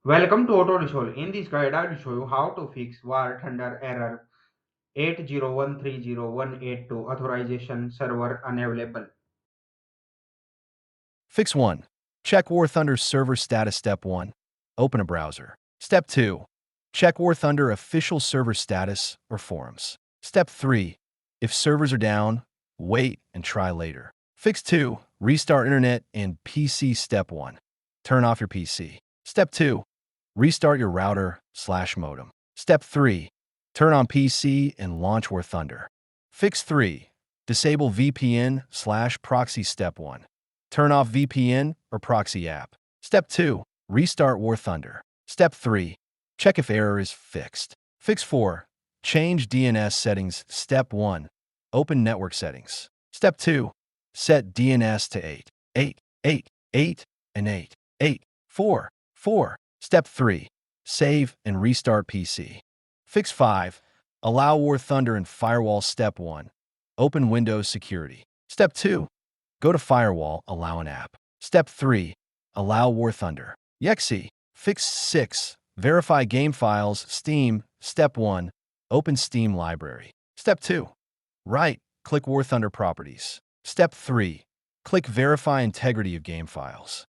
Welcome to Auto Resolve. In this guide, I will show you how to fix War Thunder error 8013018 authorization server unavailable. Fix 1. Check War Thunder server status. Step 1. Open a browser. Step 2. Check War Thunder official server status or forums. Step 3. If servers are down, wait and try later. Fix 2. Restart internet and PC. Step 1. Turn off your PC. Step 2. Restart your router/modem. Step 3. Turn on PC and launch War Thunder. Fix 3. Disable VPN/proxy. Step 1. Turn off VPN or proxy app. Step 2. Restart War Thunder. Step 3. Check if error is fixed. Fix 4. Change DNS settings. Step 1. Open network settings. Step 2. Set DNS to 8.8.8.8 and 8.8.4.4. Step 3. Save and restart PC. Fix 5. Allow War Thunder and firewall. Step 1. Open Windows Security. Step 2. Go to Firewall, allow an app. Step 3. Allow War Thunder. Exe. Fix 6. Verify game files. Steam. Step 1. Open Steam library. Step 2. Right-click War Thunder properties. Step 3. Click Verify integrity of game files.